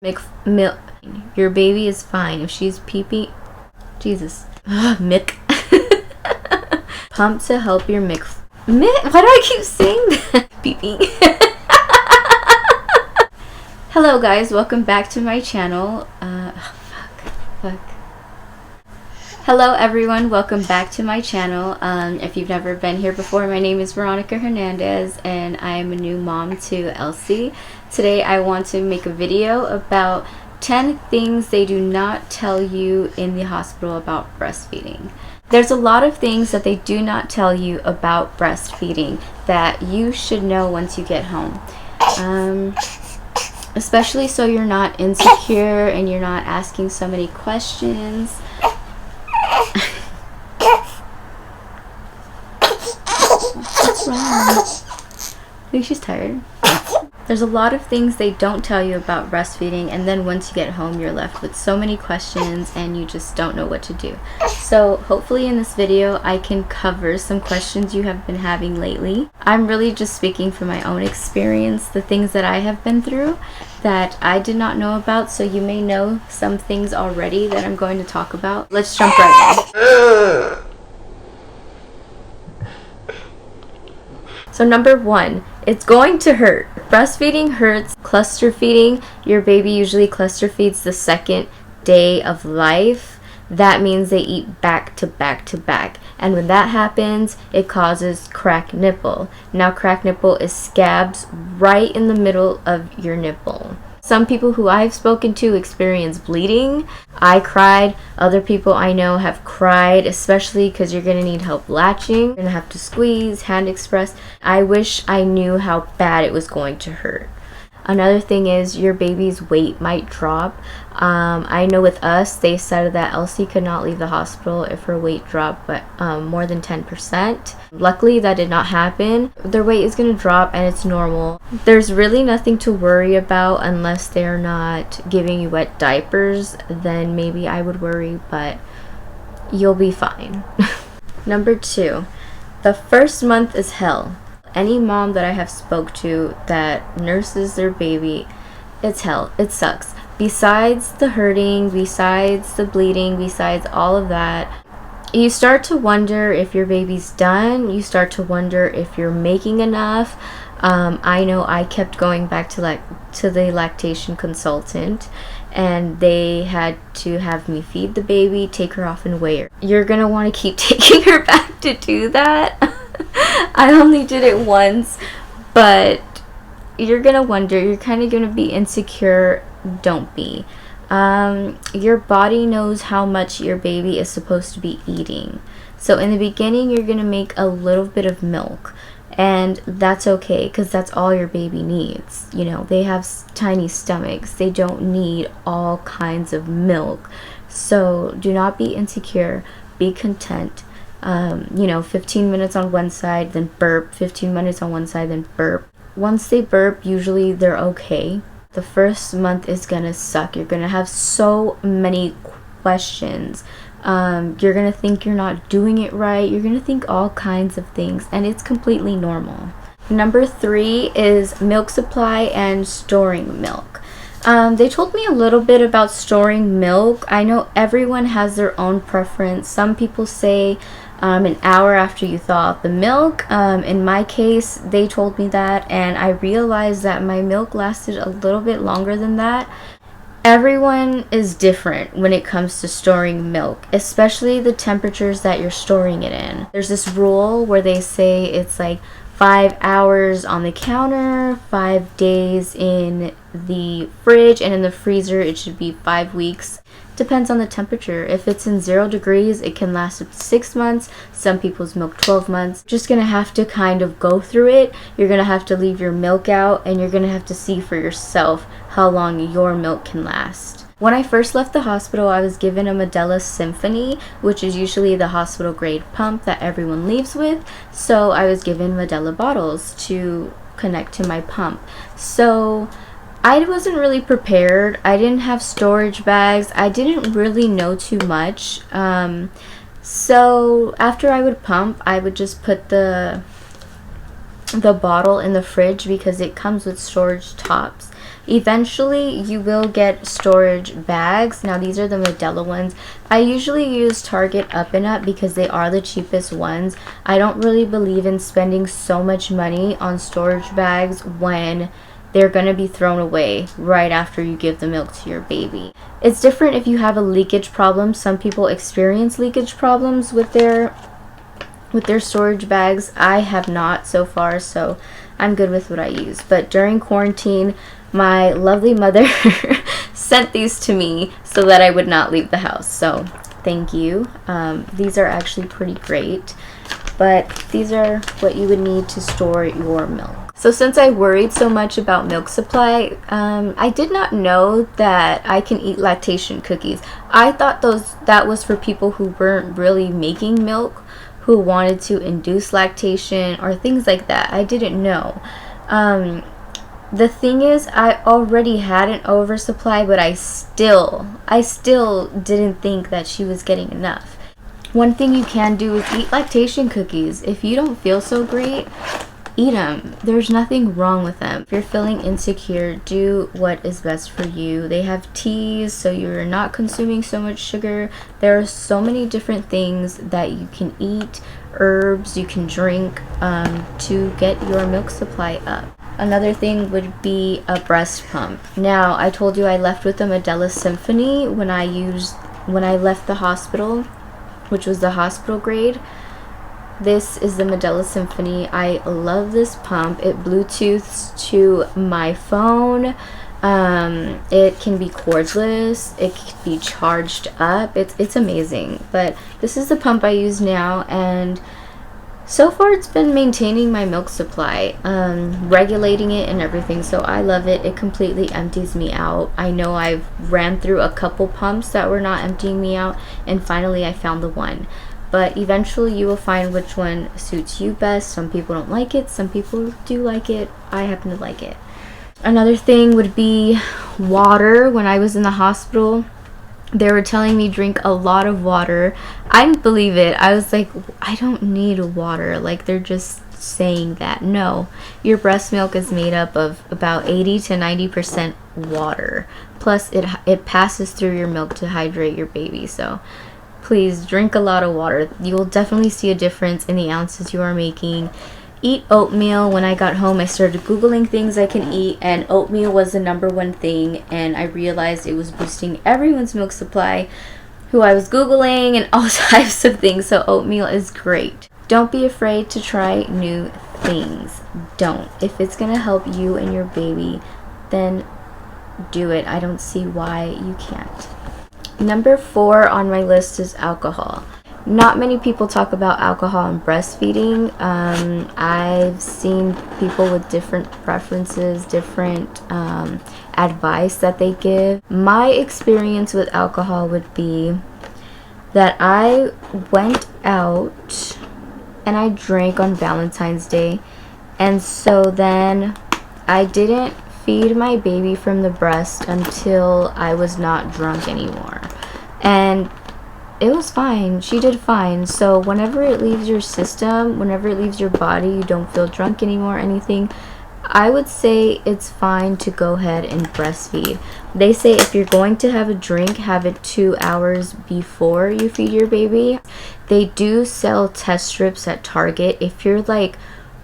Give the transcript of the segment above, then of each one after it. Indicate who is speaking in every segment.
Speaker 1: Milk. Your baby is fine. If she's peeping, Jesus. Mick. Pump to help your Mick. Why do I keep saying that? Peeping. Hello guys, welcome back to my channel. Fuck. Hello everyone, welcome back to my channel. If you've never been here before, my name is Veronika Hernandez and I am a new mom to Elsie. Today I want to make a video about 10 things they do not tell you in the hospital about breastfeeding. There's a lot of things that they do not tell you about breastfeeding that you should know once you get home. Especially so you're not insecure and you're not asking so many questions. What's wrong? I think she's tired. There's a lot of things they don't tell you about breastfeeding, and then once you get home you're left with so many questions and you just don't know what to do. So hopefully in this video I can cover some questions you have been having lately. I'm really just speaking from my own experience, the things that I have been through that I did not know about, so you may know some things already that I'm going to talk about. Let's jump right in. So number 1, it's going to hurt. Breastfeeding hurts. Cluster feeding, your baby usually cluster feeds the second day of life. That means they eat back to back to back. And when that happens, it causes cracked nipple. Now cracked nipple is scabs right in the middle of your nipple. Some people who I've spoken to experience bleeding. I cried. Other people I know have cried, especially because you're going to need help latching. You're going to have to squeeze, hand express. I wish I knew how bad it was going to hurt. Another thing is your baby's weight might drop. I know with us, they said that Elsie could not leave the hospital if her weight dropped but more than 10%. Luckily, that did not happen. Their weight is going to drop and it's normal. There's really nothing to worry about unless they're not giving you wet diapers. Then maybe I would worry, but you'll be fine. Number 2, the first month is hell. Any mom that I have spoke to that nurses their baby, it's hell. It sucks. Besides the hurting, besides the bleeding, besides all of that, you start to wonder if your baby's done. You start to wonder if you're making enough. I know I kept going back to the lactation consultant, and they had to have me feed the baby, take her off and weigh her. You're gonna want to keep taking her back to do that. I only did it once, but you're gonna wonder, you're kind of gonna be insecure. Don't be. Your body knows how much your baby is supposed to be eating. So in the beginning, you're gonna make a little bit of milk, and that's okay because that's all your baby needs. You know, they have tiny stomachs. They don't need all kinds of milk. So do not be insecure. Be content. 15 minutes on one side, then burp, 15 minutes on one side, then burp. Once they burp, usually they're okay. The first month is gonna suck. You're gonna have so many questions. You're gonna think you're not doing it right. You're gonna think all kinds of things, and it's completely normal. Number 3 is milk supply and storing milk. They told me a little bit about storing milk. I know everyone has their own preference. Some people say an hour after you thaw out the milk. In my case, they told me that, and I realized that my milk lasted a little bit longer than that. Everyone is different when it comes to storing milk, especially the temperatures that you're storing it in. There's this rule where they say it's like 5 hours on the counter, 5 days in the fridge, and in the freezer it should be 5 weeks. Depends on the temperature. If it's in 0 degrees, it can last up to 6 months. Some people's milk 12 months. Just gonna have to kind of go through it. You're gonna have to leave your milk out, and you're gonna have to see for yourself how long your milk can last. When I first left the hospital, I was given a Medela Symphony, which is usually the hospital grade pump that everyone leaves with. So I was given Medela bottles to connect to my pump. So I wasn't really prepared. I didn't have storage bags. I didn't really know too much. So after I would pump, I would just put the bottle in the fridge because it comes with storage tops. Eventually you will get storage bags. Now these are the Medela ones. I usually use Target Up and Up because they are the cheapest ones. I don't really believe in spending so much money on storage bags when they're going to be thrown away right after you give the milk to your baby. It's different if you have a leakage problem. Some people experience leakage problems with their storage bags. I have not so far, so I'm good with what I use. But during quarantine, my lovely mother sent these to me so that I would not leave the house. So thank you. These are actually pretty great, but these are what you would need to store your milk. So since I worried so much about milk supply, I did not know that I can eat lactation cookies. I thought that was for people who weren't really making milk, who wanted to induce lactation or things like that. I didn't know. The thing is, I already had an oversupply, but I still didn't think that she was getting enough. One thing you can do is eat lactation cookies. If you don't feel so great, eat them. There's nothing wrong with them. If you're feeling insecure, do what is best for you. They have teas, so you're not consuming so much sugar. There are so many different things that you can eat, herbs you can drink to get your milk supply up. Another thing would be a breast pump. Now, I told you I left with the Medela Symphony when I left the hospital, which was the hospital grade. This is the Medela Symphony. I love this pump. It Bluetooths to my phone. It can be cordless. It can be charged up. It's amazing. But this is the pump I use now, and so far it's been maintaining my milk supply, regulating it and everything. So I love it. It completely empties me out. I know I've ran through a couple pumps that were not emptying me out, and finally I found the one. But eventually you will find which one suits you best. Some people don't like it. Some people do like it. I happen to like it. Another thing would be water. When I was in the hospital, they were telling me drink a lot of water. I didn't believe it. I was like, I don't need water. Like, they're just saying that. No, your breast milk is made up of about 80 to 90% water. Plus, it passes through your milk to hydrate your baby. So please drink a lot of water. You will definitely see a difference in the ounces you are making. Eat oatmeal. When I got home, I started Googling things I can eat, and oatmeal was the #1 thing, and I realized it was boosting everyone's milk supply who I was Googling and all types of things. So oatmeal is great. Don't be afraid to try new things. Don't. If it's going to help you and your baby, then do it. I don't see why you can't. Number 4 on my list is alcohol. Not many people talk about alcohol and breastfeeding. I've seen people with different preferences, different advice that they give. My experience with alcohol would be that I went out and I drank on Valentine's Day, and so then I didn't feed my baby from the breast until I was not drunk anymore, and it was fine. She did fine. So whenever it leaves your system, whenever it leaves your body, you don't feel drunk anymore or anything, I would say it's fine to go ahead and breastfeed. They say if you're going to have a drink, have it 2 hours before you feed your baby. They do sell test strips at Target. If you're like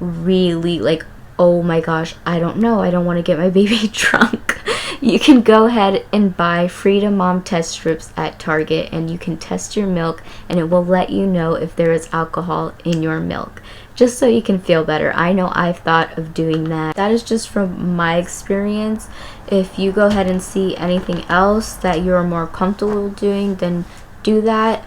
Speaker 1: really like, oh my gosh, I don't know, I don't want to get my baby drunk, you can go ahead and buy Freedom Mom test strips at Target, and you can test your milk and it will let you know if there is alcohol in your milk, just so you can feel better. I know I've thought of doing that. That is just from my experience. If you go ahead and see anything else that you're more comfortable doing, then do that.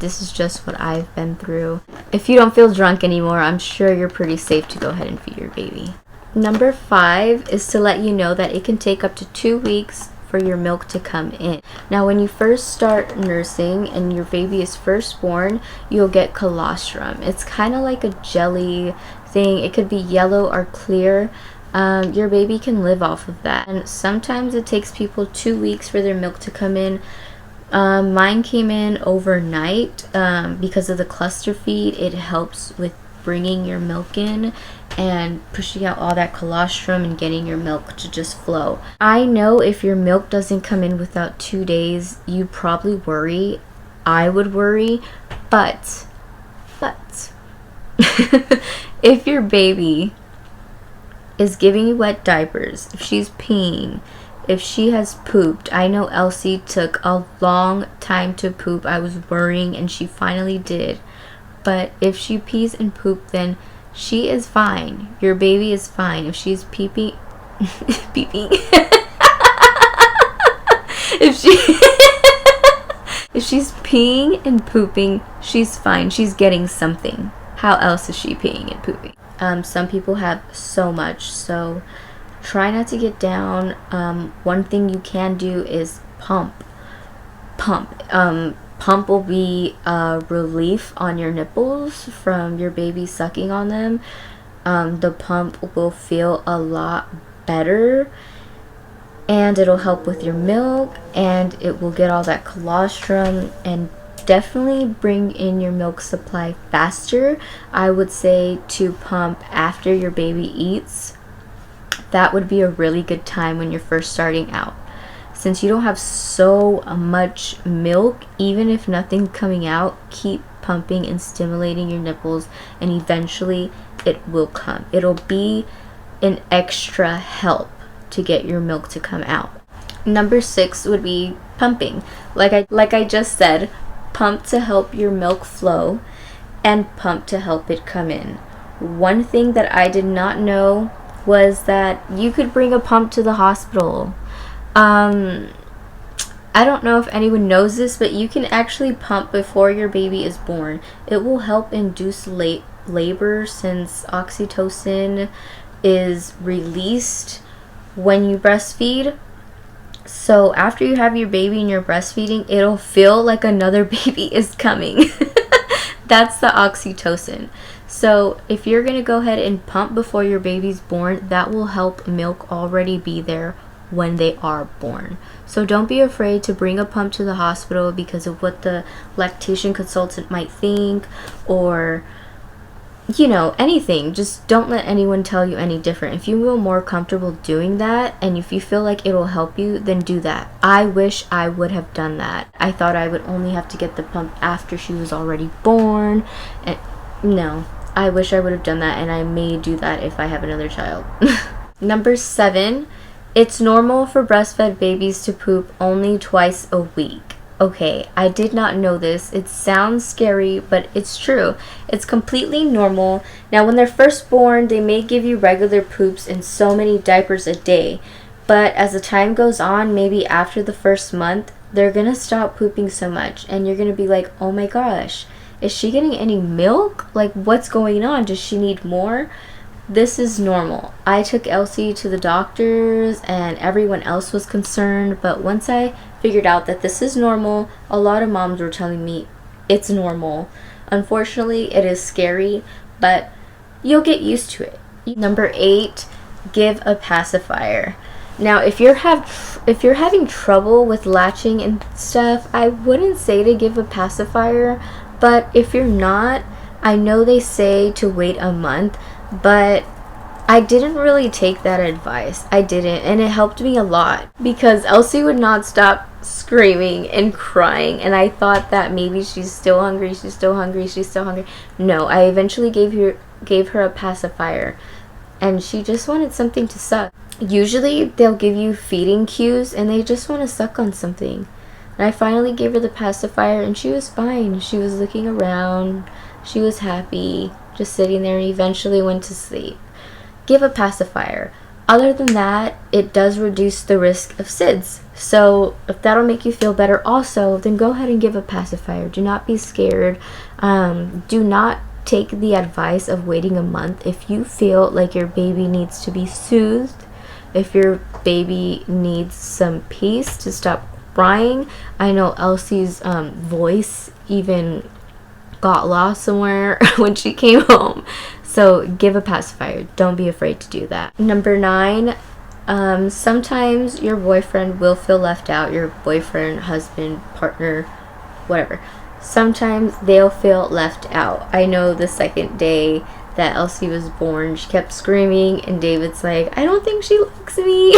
Speaker 1: This is just what I've been through. If you don't feel drunk anymore, I'm sure you're pretty safe to go ahead and feed your baby. Number 5 is to let you know that it can take up to 2 weeks for your milk to come in. Now, when you first start nursing and your baby is first born, you'll get colostrum. It's kind of like a jelly thing. It could be yellow or clear. Your baby can live off of that. And sometimes it takes people 2 weeks for their milk to come in. Mine came in overnight because of the cluster feed. It helps with bringing your milk in and pushing out all that colostrum and getting your milk to just flow. I know if your milk doesn't come in without 2 days, you probably worry. I would worry, but if your baby is giving you wet diapers, if she's peeing, if she has pooped. I know Elsie took a long time to poop. I was worrying and she finally did. But if she pees and poop, then she is fine. Your baby is fine. If she's peeping peeping if she if she's peeing and pooping, she's fine. She's getting something. How else is she peeing and pooping? Some people have so much, so try not to get down. One thing you can do is pump. Pump will be a relief on your nipples from your baby sucking on them. The pump will feel a lot better, and it'll help with your milk, and it will get all that colostrum and definitely bring in your milk supply faster. I would say to pump after your baby eats. That would be a really good time when you're first starting out. Since you don't have so much milk, even if nothing's coming out, keep pumping and stimulating your nipples, and eventually it will come. It'll be an extra help to get your milk to come out. Number 6 would be pumping. Like I just said, pump to help your milk flow and pump to help it come in. One thing that I did not know was that you could bring a pump to the hospital. I don't know if anyone knows this, but you can actually pump before your baby is born. It will help induce labor since oxytocin is released when you breastfeed. So after you have your baby and you're breastfeeding, it'll feel like another baby is coming. That's the oxytocin. So if you're going to go ahead and pump before your baby's born, that will help milk already be there when they are born. So don't be afraid to bring a pump to the hospital because of what the lactation consultant might think, or anything. Just don't let anyone tell you any different. If you feel more comfortable doing that, and if you feel like it'll help you, then do that. I wish I would have done that. I thought I would only have to get the pump after she was already born, and no, I wish I would have done that, and I may do that if I have another child. Number 7, it's normal for breastfed babies to poop only twice a week. Okay, I did not know this. It sounds scary, but it's true. It's completely normal. Now, when they're first born, they may give you regular poops and so many diapers a day. But as the time goes on, maybe after the first month, they're going to stop pooping so much. And you're going to be like, oh my gosh, is she getting any milk? Like, what's going on? Does she need more? This is normal. I took Elsie to the doctors and everyone else was concerned, but once I figured out that this is normal, a lot of moms were telling me it's normal. Unfortunately, it is scary, but you'll get used to it. Number 8, give a pacifier. Now, if you're having trouble with latching and stuff, I wouldn't say to give a pacifier, but if you're not, I know they say to wait a month, but I didn't really take that advice. I didn't, and it helped me a lot because Elsie would not stop screaming and crying, and I thought that maybe she's still hungry. No, I eventually gave her a pacifier, and she just wanted something to suck. Usually they'll give you feeding cues and they just want to suck on something. And I finally gave her the pacifier and she was fine. She was looking around, she was happy, just sitting there, and eventually went to sleep. Give a pacifier. Other than that, it does reduce the risk of SIDS. So if that'll make you feel better also, then go ahead and give a pacifier. Do not be scared. Do not take the advice of waiting a month. If you feel like your baby needs to be soothed, if your baby needs some peace to stop crying. I know Elsie's voice even got lost somewhere when she came home. So give a pacifier. Don't be afraid to do that. Number 9, sometimes your boyfriend will feel left out. Your boyfriend, husband, partner, whatever. sometimes they'll feel left out. I know the second day that Elsie was born, she kept screaming, and David's like, I don't think she likes me.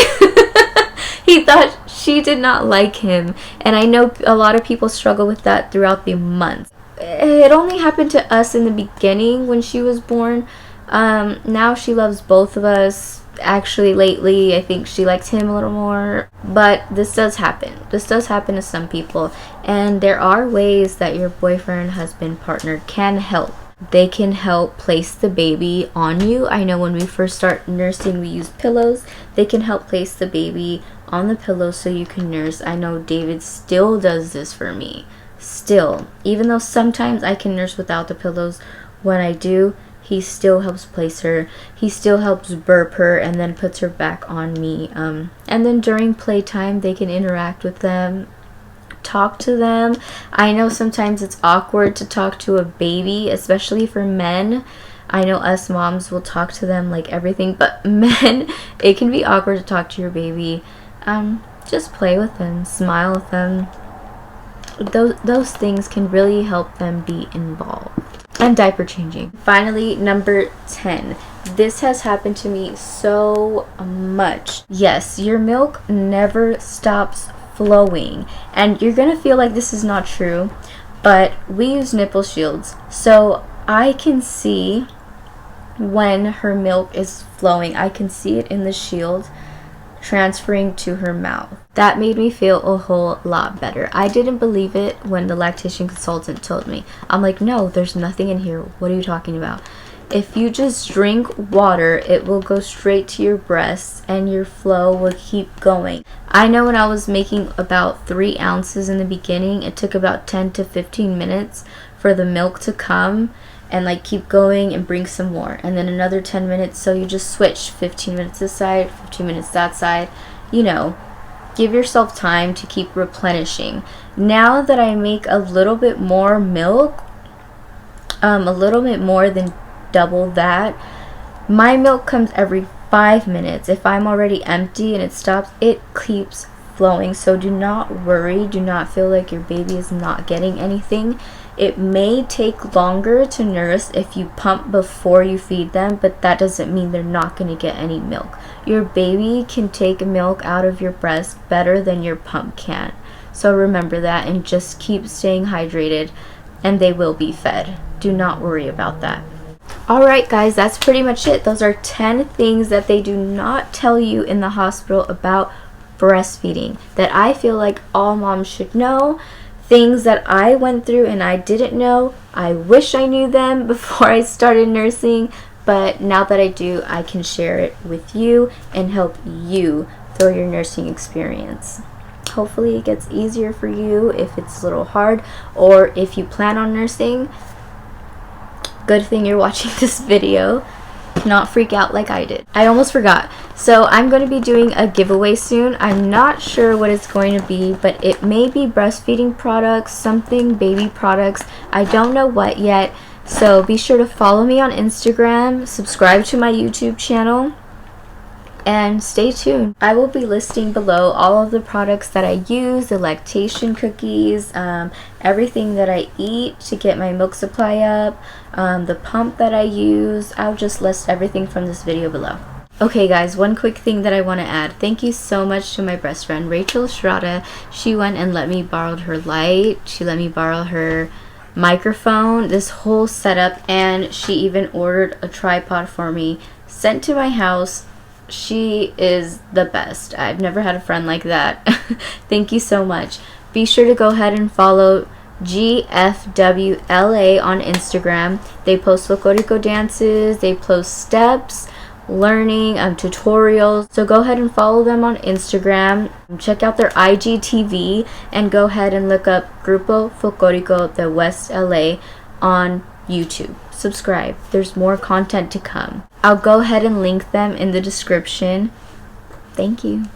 Speaker 1: He thought she did not like him, and I know a lot of people struggle with that throughout the month. It only happened to us in the beginning when she was born. Now she loves both of us. Actually, lately, I think she likes him a little more. But this does happen. This does happen to some people. And there are ways that your boyfriend, husband, partner can help. They can help place the baby on you. I know when we first start nursing, we use pillows. They can help place the baby on the pillow so you can nurse. I know David still does this for me. Still. Even though sometimes I can nurse without the pillows, when I do, he still helps place her. He still helps burp her and then puts her back on me. And then during playtime, they can interact with them, talk to them. I know sometimes it's awkward to talk to a baby, especially for men. I know us moms will talk to them like everything, but men, it can be awkward to talk to your baby. Just play with them, smile with them. Those things can really help them be involved. And diaper changing. Finally, number 10. This has happened to me so much. Yes, your milk never stops flowing. And you're going to feel like this is not true, but we use nipple shields. So I can see when her milk is flowing. I can see it in the shield transferring to her mouth. That made me feel a whole lot better. I didn't believe it when the lactation consultant told me. I'm like, no, there's nothing in here. What are you talking about? If you just drink water, it will go straight to your breasts and your flow will keep going. I know when I was making about 3 ounces in the beginning, it took about 10 to 15 minutes for the milk to come and like keep going and bring some more, and then another 10 minutes. So you just switch 15 minutes this side, 15 minutes that side. You know, give yourself time to keep replenishing. Now that I make a little bit more milk, a little bit more than double that, my milk comes every 5 minutes. If I'm already empty and it stops, it keeps flowing. So do not worry. Do not feel like your baby is not getting anything. It may take longer to nurse if you pump before you feed them, but that doesn't mean they're not going to get any milk. Your baby can take milk out of your breast better than your pump can. So remember that and just keep staying hydrated, and they will be fed. Do not worry about that. Alright guys, that's pretty much it. Those are 10 things that they do not tell you in the hospital about breastfeeding that I feel like all moms should know. Things that I went through and I didn't know. I wish I knew them before I started nursing, but now that I do, I can share it with you and help you through your nursing experience. Hopefully it gets easier for you if it's a little hard, or if you plan on nursing. Good thing you're watching this video. Not freak out like I did. I almost forgot. So I'm going to be doing a giveaway soon. I'm not sure what it's going to be, but it may be breastfeeding products, something baby products. I don't know what yet. So be sure to follow me on Instagram, subscribe to my YouTube channel, and stay tuned. I will be listing below all of the products that I use, the lactation cookies, everything that I eat to get my milk supply up, the pump that I use. I'll just list everything from this video below. Okay guys, one quick thing that I want to add. Thank you so much to my best friend Rachel Estrada. She went and let me borrow her light. She let me borrow her microphone, this whole setup, and she even ordered a tripod for me, sent to my house. She is the best. I've never had a friend like that. Thank you so much. Be sure to go ahead and follow GFWLA on Instagram. They post Lactation dances, they post steps, learning, tutorials. So go ahead and follow them on Instagram. Check out their IGTV and go ahead and look up Grupo Folclórico de West LA on YouTube. Subscribe. There's more content to come. I'll go ahead and link them in the description. Thank you.